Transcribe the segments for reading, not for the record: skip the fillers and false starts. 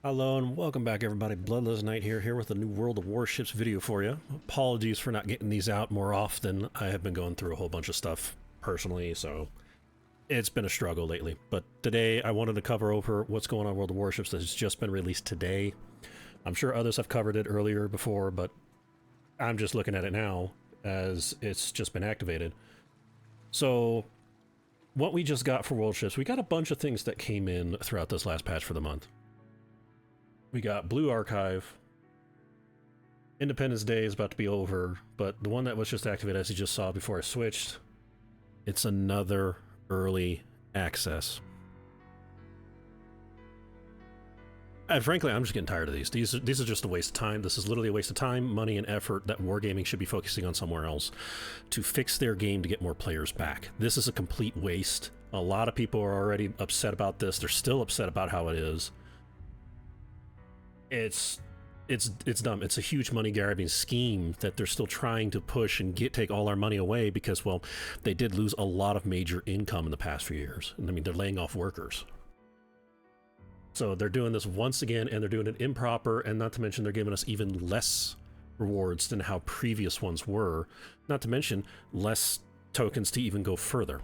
Hello and welcome back everybody, Bloodless Knight here with a new World of Warships video for you. Apologies for not getting these out more often. I have been going through a whole bunch of stuff personally, so it's been a struggle lately. But today I wanted to cover over what's going on in World of Warships that has just been released today. I'm sure others have covered it earlier before, but I'm just looking at it now as it's just been activated. So what we just got for Warships, we got a bunch of things that came in throughout this last patch for the month. We got Blue Archive. Independence Day is about to be over, but the one that was just activated, as you just saw before I switched, it's another early access. And frankly, I'm just getting tired of these. These are just a waste of time. This is literally a waste of time, money, and effort that Wargaming should be focusing on somewhere else to fix their game to get more players back. This is a complete waste. A lot of people are already upset about this. They're still upset about how it is. It's dumb. It's a huge money grabbing scheme that they're still trying to push and take all our money away because, well, they did lose a lot of major income in the past few years. And I mean, they're laying off workers. So they're doing this once again, and they're doing it improper, and not to mention they're giving us even less rewards than how previous ones were. Not to mention less tokens to even go further.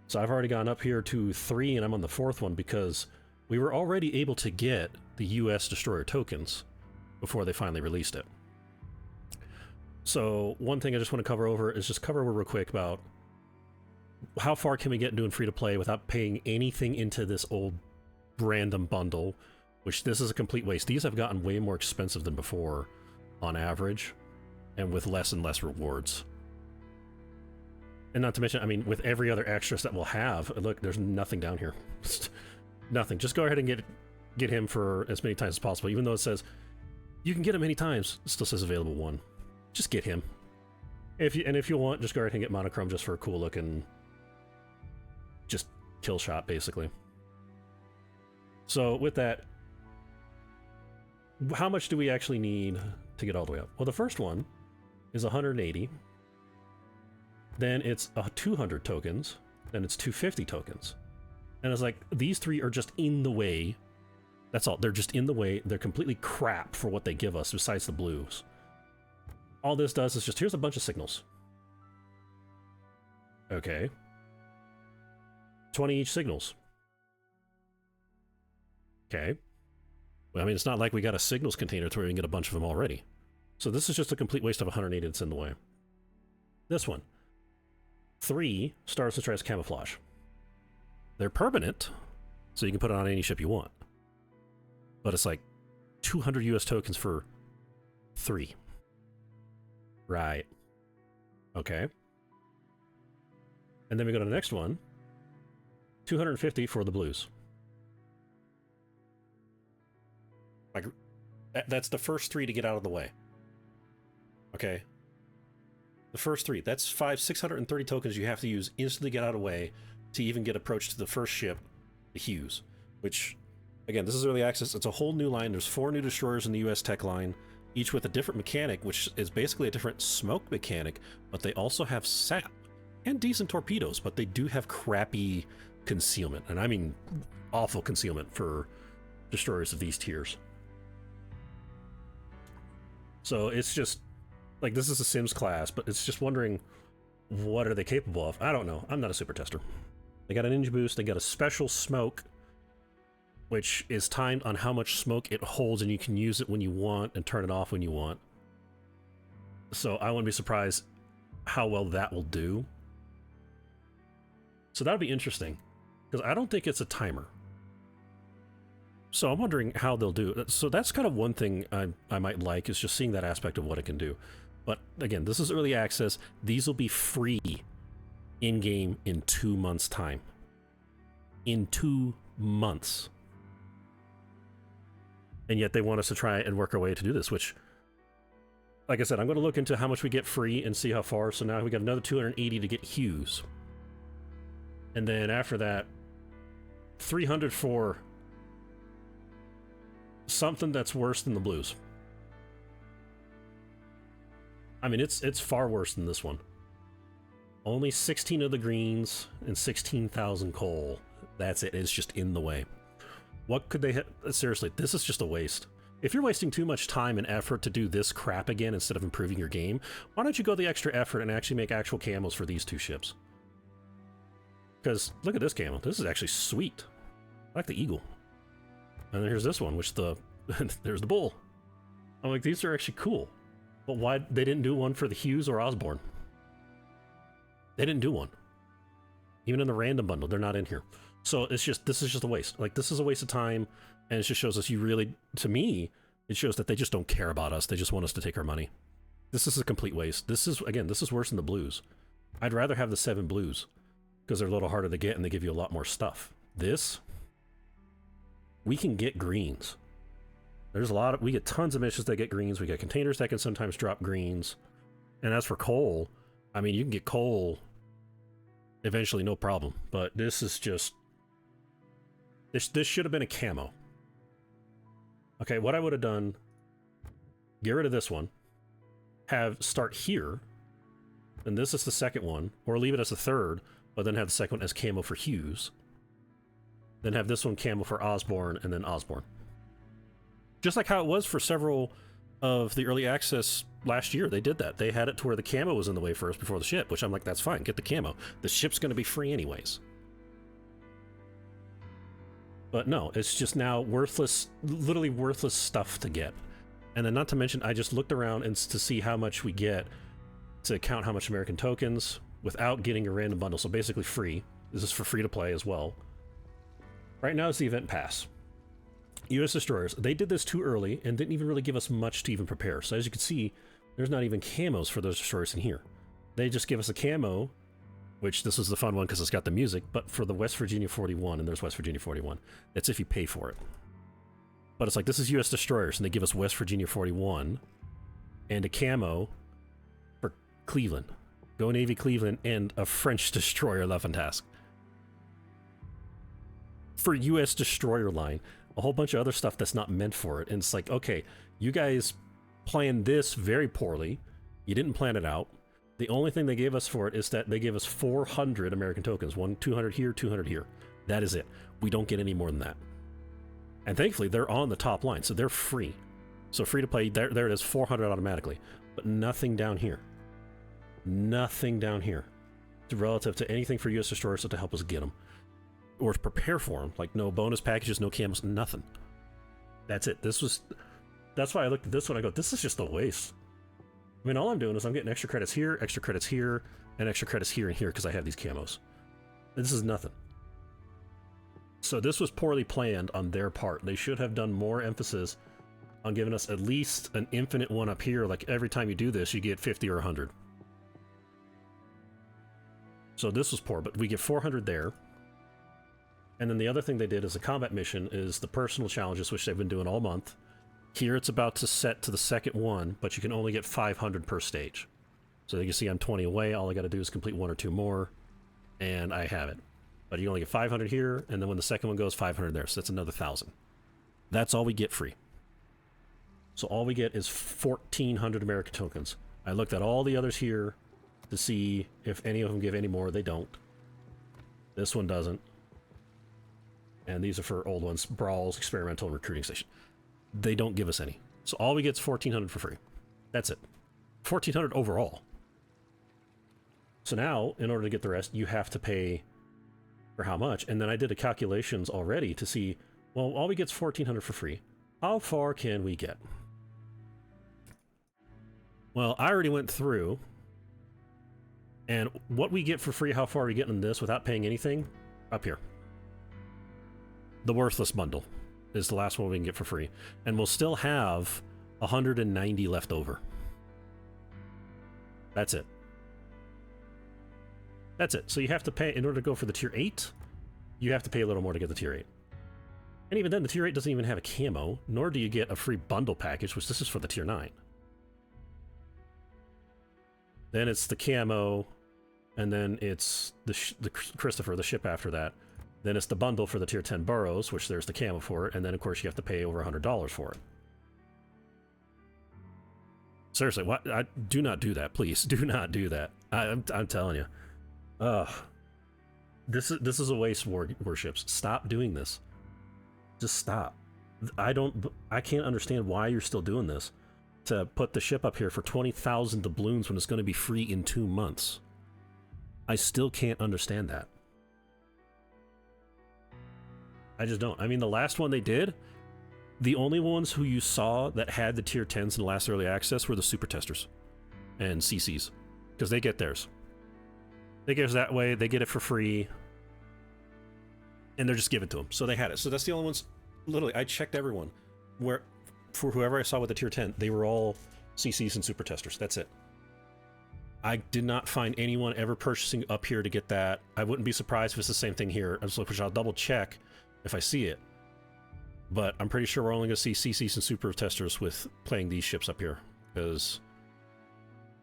So I've already gone up here to 3, and I'm on the 4th one because we were already able to get the US Destroyer tokens before they finally released it. So one thing I just want to cover over is just cover over real quick about how far can we get doing free-to-play without paying anything into this old random bundle, which this is a complete waste. These have gotten way more expensive than before on average, and with less and less rewards. And not to mention, I mean, with every other extras that we'll have, look, there's nothing down here. Nothing. Just go ahead and get him for as many times as possible, even though it says you can get him many times. It still says available 1. Just get him. If you want, just go ahead and get monochrome just for a cool look and just kill shot, basically. So with that, how much do we actually need to get all the way up? Well, the first one is 180. Then it's 200 tokens. Then it's 250 tokens. And it's like, these 3 are just in the way. That's all. They're just in the way. They're completely crap for what they give us, besides the blues. All this does is just, here's a bunch of signals. Okay. 20 each signals. Okay. Well, I mean, it's not like we got a signals container to where we can get a bunch of them already. So this is just a complete waste of 180 that's in the way. This one. 3 Stars to try as camouflage. They're permanent, so you can put it on any ship you want. But it's like 200 US tokens for 3. Right. Okay. And then we go to the next one. 250 for the blues. Like, that's the first 3 to get out of the way. Okay. The first 3. That's 630 tokens you have to use instantly get out of the way to even get approach to the first ship, the Hughes, which, again, this is early access. It's a whole new line. There's 4 new destroyers in the US tech line, each with a different mechanic, which is basically a different smoke mechanic, but they also have sap and decent torpedoes, but they do have crappy concealment, and I mean awful concealment for destroyers of these tiers. So it's just, like, this is a Sims class, but it's just wondering, what are they capable of? I don't know. I'm not a super tester. They got a ninja boost, they got a special smoke, which is timed on how much smoke it holds, and you can use it when you want and turn it off when you want. So I wouldn't be surprised how well that will do. So that'll be interesting, because I don't think it's a timer. So I'm wondering how they'll do. So that's kind of one thing I might like, is just seeing that aspect of what it can do. But again, this is early access. These will be free in-game in 2 months' time. In 2 months. And yet they want us to try and work our way to do this, which, like I said, I'm going to look into how much we get free and see how far. So now we got another 280 to get Hughes. And then after that, 300 for something that's worse than the blues. I mean, it's far worse than this one. Only 16 of the greens and 16,000 coal. That's it. It's just in the way. What could they seriously, this is just a waste. If you're wasting too much time and effort to do this crap again instead of improving your game, why don't you go the extra effort and actually make actual camos for these 2 ships? Because look at this camo. This is actually sweet. I like the eagle. And then here's this one, which there's the bull. I'm like, these are actually cool. But why they didn't do one for the Hughes or Osborne? They didn't do one. Even in the random bundle, they're not in here. So it's just, this is just a waste. Like, this is a waste of time, and it just shows us you really, to me, it shows that they just don't care about us. They just want us to take our money. This is a complete waste. This is, again, this is worse than the blues. I'd rather have the 7 blues, because they're a little harder to get and they give you a lot more stuff. This, we can get greens. There's a lot of, we get tons of missions that get greens. We get containers that can sometimes drop greens. And as for coal, I mean, you can get coal eventually, no problem. But this is just, this should have been a camo. Okay, what I would have done, get rid of this one, start here, and this is the second one, or leave it as the third, but then have the second one as camo for Hughes. Then have this one camo for Osborne, and then Osborne. Just like how it was for several of the early access last year. They did that. They had it to where the camo was in the way first before the ship, which I'm like, that's fine, get the camo. The ship's going to be free anyways. But no, it's just now worthless, literally worthless stuff to get. And then not to mention, I just looked around and to see how much we get to count how much American tokens without getting a random bundle. So basically free. This is for free to play as well. Right now it's the event pass. U.S. destroyers, they did this too early and didn't even really give us much to even prepare. So as you can see, there's not even camos for those destroyers in here. They just give us a camo, which this was the fun one because it's got the music, but for the West Virginia 41, and there's West Virginia 41, that's if you pay for it. But it's like, this is U.S. destroyers, and they give us West Virginia 41 and a camo for Cleveland. Go Navy Cleveland and a French destroyer left on task. For U.S. destroyer line, a whole bunch of other stuff that's not meant for it. And it's like, okay, you guys planned this very poorly. You didn't plan it out. The only thing they gave us for it is that they gave us 400 American tokens. 200 here, 200 here. That is it. We don't get any more than that. And thankfully, they're on the top line, so they're free. So free to play, there it is, 400 automatically. But nothing down here. Nothing down here. Relative to anything for U.S. destroyers to help us get them. Or to prepare for them. Like, no bonus packages, no camos, nothing. That's it. That's why I looked at this one, I go, this is just a waste. I mean, all I'm doing is I'm getting extra credits here, and extra credits here and here because I have these camos. And this is nothing. So this was poorly planned on their part. They should have done more emphasis on giving us at least an infinite one up here. Like, every time you do this, you get 50 or 100. So this was poor, but we get 400 there. And then the other thing they did as a combat mission is the personal challenges, which they've been doing all month. Here it's about to set to the second one, but you can only get 500 per stage. So you can see I'm 20 away. All I got to do is complete 1 or 2 more, and I have it. But you only get 500 here, and then when the second one goes, 500 there. So that's another 1,000. That's all we get free. So all we get is 1,400 American tokens. I looked at all the others here to see if any of them give any more. They don't. This one doesn't. And these are for old ones. Brawls, Experimental, Recruiting Station. They don't give us any. So all we get is 1,400 for free. That's it. 1,400 overall. So now, in order to get the rest, you have to pay for how much. And then I did the calculations already to see, well, all we get is 1,400 for free. How far can we get? Well, I already went through. And what we get for free, how far are we getting in this without paying anything? Up here. The Worthless Bundle is the last one we can get for free. And we'll still have 190 left over. That's it. That's it. So you have to pay, in order to go for the tier 8, you have to pay a little more to get the tier 8. And even then, the tier 8 doesn't even have a camo, nor do you get a free bundle package, which this is for the tier 9. Then it's the camo, and then it's the Christopher, the ship after that. Then it's the bundle for the tier 10 burrows, which there's the camo for it, and then of course you have to pay over $100 for it. Seriously, what? Do not do that, please. Do not do that. I'm telling you. This is a waste of warships. Stop doing this. Just stop. I can't understand why you're still doing this. To put the ship up here for 20,000 doubloons when it's going to be free in 2 months. I still can't understand that. I just don't. I mean, the last one they did, the only ones who you saw that had the tier 10s in the last early access were the super testers and CCs, because they get theirs. They get theirs that way, they get it for free, and they're just giving it to them. So they had it. So that's the only ones. Literally, I checked everyone. Where, for whoever I saw with the tier 10, they were all CCs and super testers. That's it. I did not find anyone ever purchasing up here to get that. I wouldn't be surprised if it's the same thing here. I'll double check if I see it. But I'm pretty sure we're only going to see CCs and super testers with playing these ships up here, because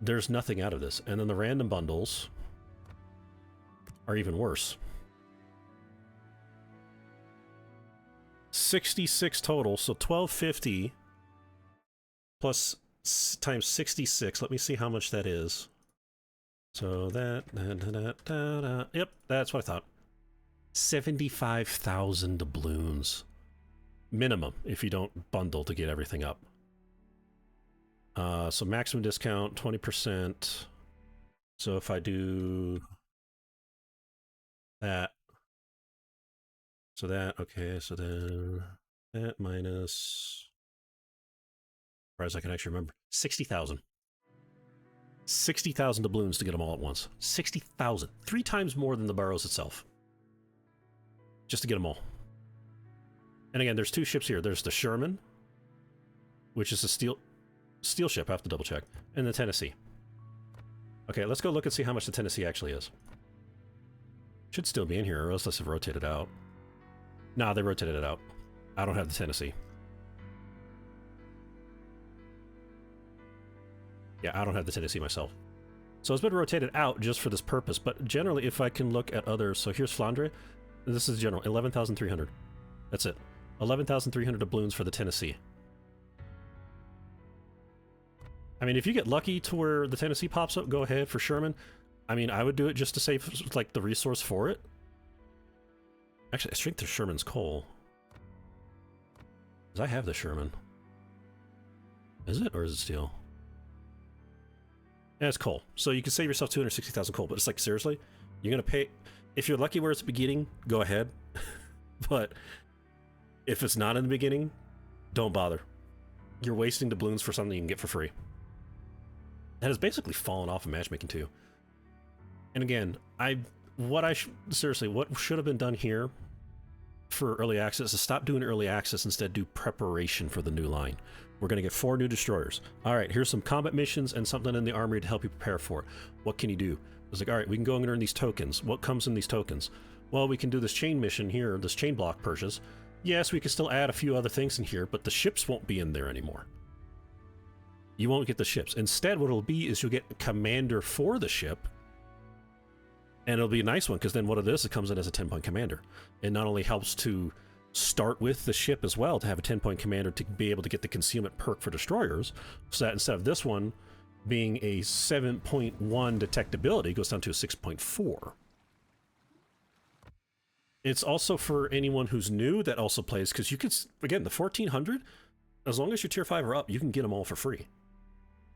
there's nothing out of this. And then the random bundles are even worse. 66 total, so 1250 plus times 66. Let me see how much that is. So yep, that's what I thought. 75,000 doubloons. Minimum, if you don't bundle to get everything up. So maximum discount, 20%. So if I do that, so that, okay, so then that minus, as I can actually remember, 60,000. 60,000 doubloons to get them all at once. 60,000. 3 times more than the Burrows itself. Just to get them all. And again, there's 2 ships here. There's the Sherman, which is a steel ship. I have to double check. And the Tennessee. Okay, let's go look and see how much the Tennessee actually is. Should still be in here, or else let's have rotated out. Nah, they rotated it out. I don't have the Tennessee. Yeah, I don't have the Tennessee myself. So it's been rotated out just for this purpose, but generally if I can look at others, so here's Flandre. This is general, 11,300. That's it. 11,300 doubloons for the Tennessee. I mean, if you get lucky to where the Tennessee pops up, go ahead for Sherman. I mean, I would do it just to save, like, the resource for it. Actually, I strength to Sherman's coal. Because I have the Sherman. Is it, or is it steel? Yeah, it's coal. So you can save yourself 260,000 coal, but it's like, seriously? You're going to pay... If you're lucky where it's beginning, go ahead. But if it's not in the beginning, don't bother. You're wasting doubloons for something you can get for free. That has basically fallen off of matchmaking too. And again, seriously, what should have been done here for early access is stop doing early access, instead do preparation for the new line. We're going to get 4 new destroyers. All right, here's some combat missions and something in the armory to help you prepare for it. What can you do? It's like, all right, we can go and earn these tokens. What comes in these tokens? Well, we can do this chain mission here, this chain block purchase. Yes, we can still add a few other things in here, but the ships won't be in there anymore. You won't get the ships. Instead, what it'll be is you'll get a commander for the ship, and it'll be a nice one, because then what it is, it comes in as a 10-point commander. It not only helps to start with the ship as well, to have a 10-point commander to be able to get the concealment perk for destroyers, so that instead of this one being a 7.1 detectability, it goes down to a 6.4. It's also for anyone who's new that also plays, because you could, again, the 1400, as long as you're tier 5 or up, you can get them all for free.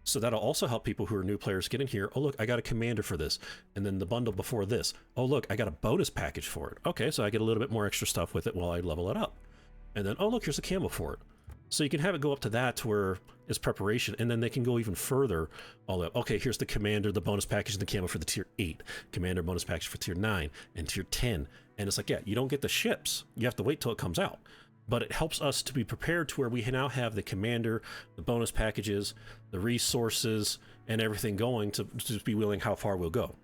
So that'll also help people who are new players get in here. Oh, look, I got a commander for this. And then the bundle before this. Oh, look, I got a bonus package for it. Okay, so I get a little bit more extra stuff with it while I level it up. And then, oh, look, here's a camo for it. So you can have it go up to that to where it's preparation, and then they can go even further. All up. Okay, here's the commander, the bonus package, and the camo for the tier 8. Commander bonus package for tier 9 and tier 10. And it's like, yeah, you don't get the ships. You have to wait till it comes out. But it helps us to be prepared to where we now have the commander, the bonus packages, the resources, and everything going to be willing how far we'll go.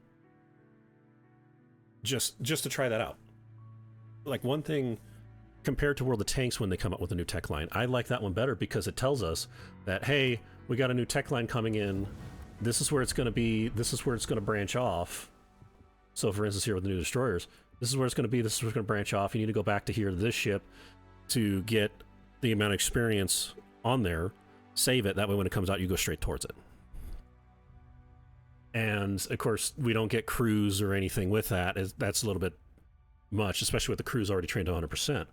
Just to try that out. Like, one thing compared to World of Tanks when they come up with a new tech line, I like that one better because it tells us that, hey, we got a new tech line coming in. This is where it's going to be. This is where it's going to branch off. So, for instance, here with the new destroyers, this is where it's going to be. This is where it's going to branch off. You need to go back to here to this ship to get the amount of experience on there, save it, that way when it comes out you go straight towards it. And of course we don't get crews or anything with that. That's a little bit much, especially with the crews already trained to 100%.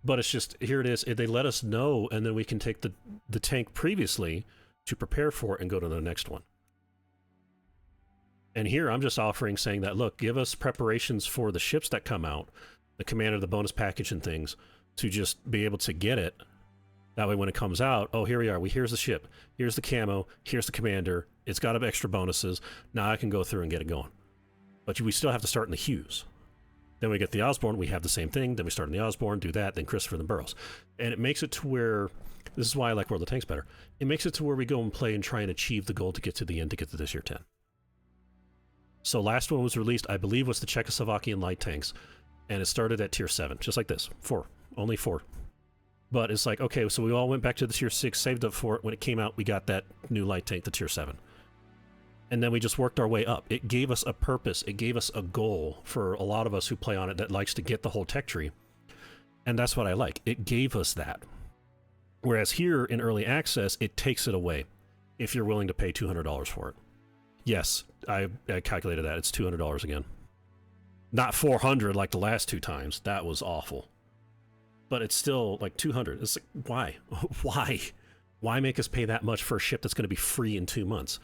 But it's just, here it is. They let us know, and then we can take the tank previously to prepare for it and go to the next one. And here I'm just offering, saying that, look, give us preparations for the ships that come out, the commander, the bonus package and things, to just be able to get it. That way when it comes out, oh, here we are. Here's the ship. Here's the camo. Here's the commander. It's got extra bonuses. Now I can go through and get it going. But we still have to start in the Hughes. Then we get the Osborne. We have the same thing. Then we start in the Osborne, do that, then Christopher, then Burroughs. And it makes it to where, this is why I like World of Tanks better, it makes it to where we go and play and try and achieve the goal to get to the end, to get to this year 10. So last one was released, I believe, was the Czechoslovakian light tanks. And it started at tier 7, just like this. 4. Only 4. But it's like, okay, so we all went back to the tier 6, saved up for it. When it came out, we got that new light tank, the tier 7. And then we just worked our way up. It gave us a purpose. It gave us a goal for a lot of us who play on it that likes to get the whole tech tree. And that's what I like. It gave us that. Whereas here in early access, it takes it away if you're willing to pay $200 for it. Yes, I calculated that. It's $200 again. Not $400 like the last 2 times. That was awful. But it's still like $200. It's like, why? Why? Why make us pay that much for a ship that's going to be free in 2 months?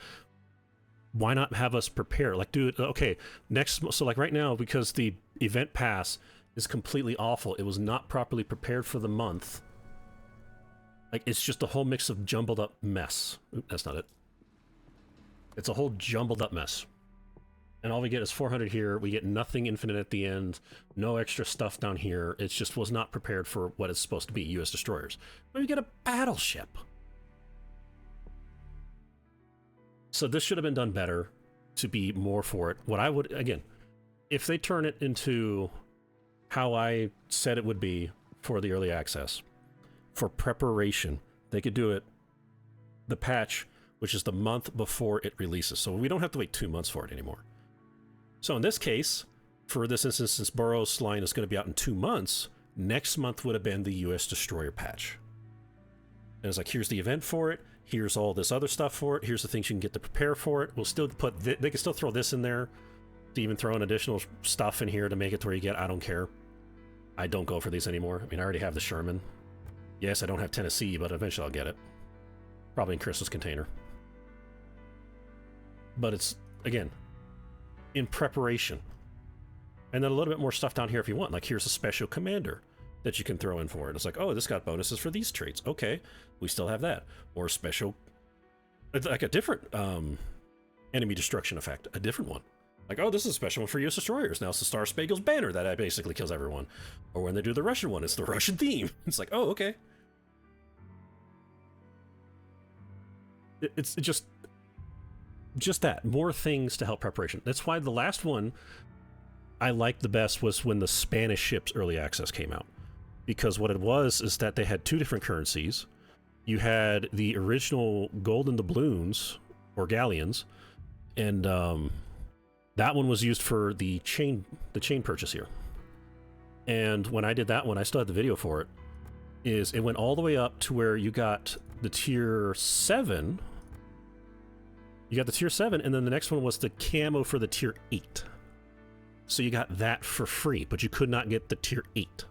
Why not have us prepare? Like, do it, okay, next, so like right now, because the event pass is completely awful, it was not properly prepared for the month. Like, it's just a whole mix of jumbled up mess. Oop, that's not it. It's a whole jumbled up mess. And all we get is 400 here. We get nothing infinite at the end. No extra stuff down here. It just was not prepared for what it's supposed to be, U.S. destroyers. But we get a battleship. So this should have been done better to be more for it. What I would, again, if they turn it into how I said it would be for the early access, for preparation, they could do it, the patch, which is the month before it releases. So we don't have to wait 2 months for it anymore. So in this case, for this instance, since Burroughs line is going to be out in 2 months, next month would have been the U.S. Destroyer patch. And it's like, here's the event for it. Here's all this other stuff for it. Here's the things you can get to prepare for it. We'll still put, they can still throw this in there to even throw in additional stuff in here to make it to where you get, I don't care. I don't go for these anymore. I mean, I already have the Sherman. Yes, I don't have Tennessee, but eventually I'll get it. Probably in Chris's container. But it's, again, in preparation. And then a little bit more stuff down here if you want. Like, here's a special commander that you can throw in for it. It's like, oh, this got bonuses for these traits. Okay, we still have that. Or a special, like a different enemy destruction effect, a different one. Like, oh, this is a special one for U.S. destroyers. Now it's the Star Spangled Banner that basically kills everyone. Or when they do the Russian one, it's the Russian theme. It's like, oh, okay. It's just that. More things to help preparation. That's why the last one I liked the best was when the Spanish ships early access came out. Because what it was is that they had 2 different currencies. You had the original golden doubloons, or galleons, and that one was used for the chain purchase here. And when I did that one, I still had the video for it, is it went all the way up to where you got the tier 7. You got the tier 7, and then the next one was the camo for the tier 8. So you got that for free, but you could not get the tier 8.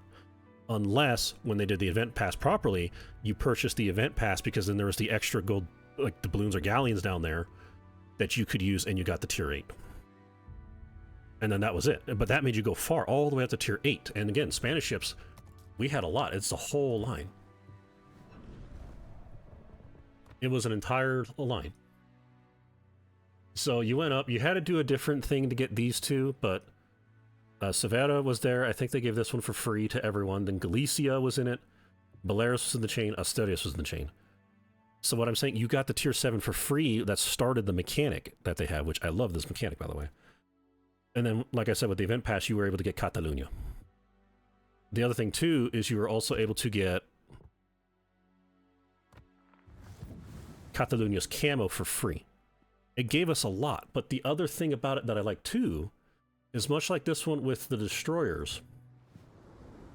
Unless, when they did the event pass properly, you purchased the event pass, because then there was the extra gold, like the balloons or galleons down there, that you could use, and you got the tier 8. And then that was it. But that made you go far, all the way up to tier 8. And again, Spanish ships, we had a lot. It's the whole line. It was an entire line. So you went up, you had to do a different thing to get these 2, but Severa was there. I think they gave this one for free to everyone. Then Galicia was in it. Belarus was in the chain. Asturias was in the chain. So what I'm saying, you got the tier 7 for free. That started the mechanic that they have, which I love this mechanic, by the way. And then, like I said, with the event pass, you were able to get Catalunya. The other thing, too, is you were also able to get Catalunya's camo for free. It gave us a lot, but the other thing about it that I like, too, is much like this one with the destroyers,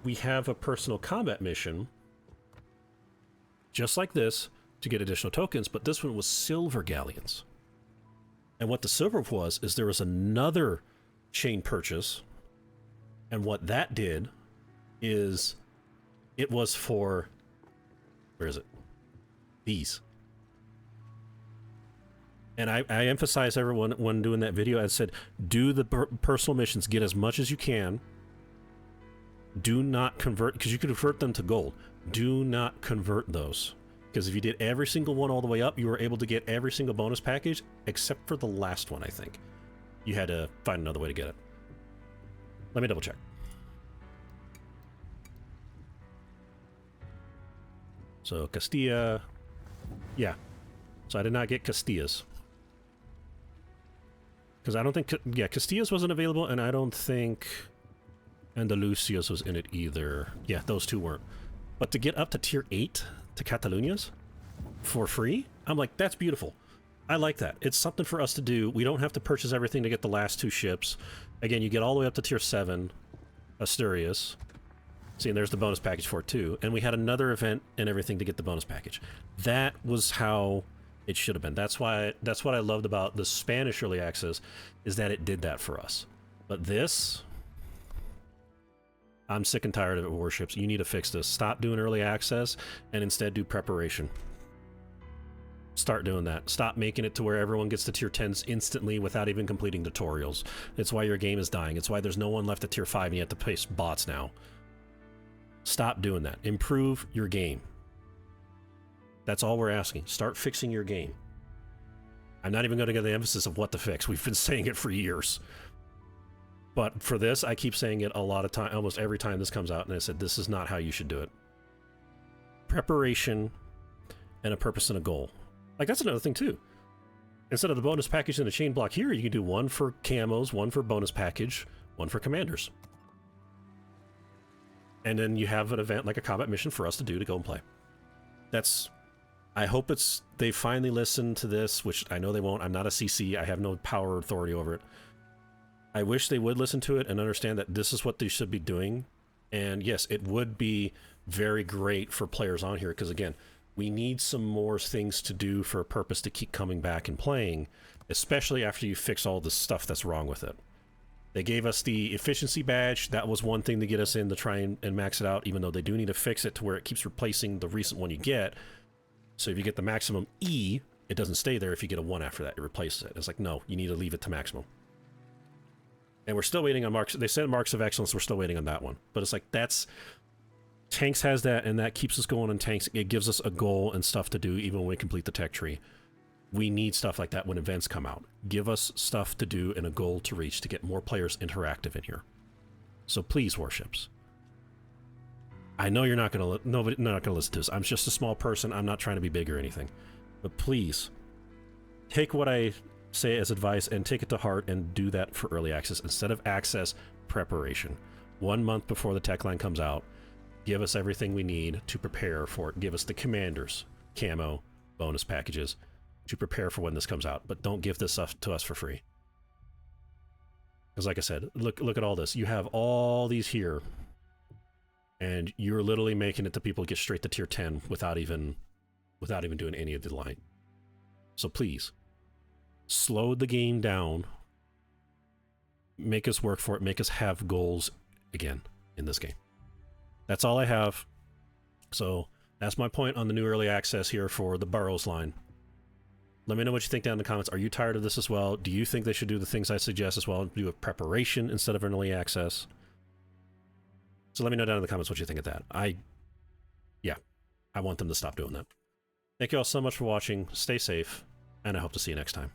we have a personal combat mission, just like this, to get additional tokens, but this one was silver galleons. And what the silver was, is there was another chain purchase, and what that did is It was for, where is it? These. And I emphasize everyone when doing that video, I said, do the personal missions, get as much as you can. Do not convert, because you could convert them to gold. Do not convert those. Because if you did every single one all the way up, you were able to get every single bonus package, except for the last one, I think. You had to find another way to get it. Let me double check. So Castilla, yeah. So I did not get Castillas. Because I don't think, yeah, Castillas wasn't available, and I don't think Andalusia's was in it either. Yeah, those two weren't. But to get up to tier 8 to Catalunia's for free, I'm like, that's beautiful. I like that. It's something for us to do. We don't have to purchase everything to get the last 2 ships. Again, you get all the way up to tier 7, Asturias. See, and there's the bonus package for it too. And we had another event and everything to get the bonus package. That was how it should have been. That's what I loved about the Spanish early access, is that it did that for us. But this, I'm sick and tired of it, Warships. You need to fix this. Stop doing early access and instead do preparation. Start doing that. Stop making it to where everyone gets to tier 10s instantly without even completing tutorials. It's why your game is dying. It's why there's no one left at tier 5 and you have to place bots now. Stop doing that. Improve your game. That's all we're asking. Start fixing your game. I'm not even going to get the emphasis of what to fix. We've been saying it for years. But for this, I keep saying it a lot of time, almost every time this comes out, and I said, this is not how you should do it. Preparation and a purpose and a goal. Like, that's another thing, too. Instead of the bonus package and a chain block here, you can do one for camos, one for bonus package, one for commanders. And then you have an event like a combat mission for us to do to go and play. That's... I hope they finally listen to this, which I know they won't. I'm not a CC. I have no power or authority over it. I wish they would listen to it and understand that this is what they should be doing. And yes, it would be very great for players on here, because again, we need some more things to do for a purpose to keep coming back and playing, especially after you fix all the stuff that's wrong with it. They gave us the efficiency badge. That was one thing to get us in to try and max it out, even though they do need to fix it to where it keeps replacing the recent one you get. So if you get the maximum E, it doesn't stay there. If you get a 1 after that, it replaces it. It's like, no, you need to leave it to maximum. And we're still waiting on marks. They said marks of excellence. We're still waiting on that one. But it's like, that's... Tanks has that, and that keeps us going on tanks. It gives us a goal and stuff to do even when we complete the tech tree. We need stuff like that when events come out. Give us stuff to do and a goal to reach to get more players interactive in here. So please, Warships. I know you're not going to listen to this. I'm just a small person. I'm not trying to be big or anything. But please, take what I say as advice and take it to heart and do that for early access. Instead of access, preparation. 1 month before the tech line comes out, give us everything we need to prepare for it. Give us the commanders, camo, bonus packages to prepare for when this comes out. But don't give this stuff to us for free. Because like I said, look at all this. You have all these here. And you're literally making it to people get straight to tier 10 without even doing any of the line. So please, slow the game down. Make us work for it. Make us have goals again in this game. That's all I have. So that's my point on the new early access here for the Burrows line. Let me know what you think down in the comments. Are you tired of this as well? Do you think they should do the things I suggest as well and do a preparation instead of an early access? So let me know down in the comments what you think of that. I want them to stop doing that. Thank you all so much for watching. Stay safe, and I hope to see you next time.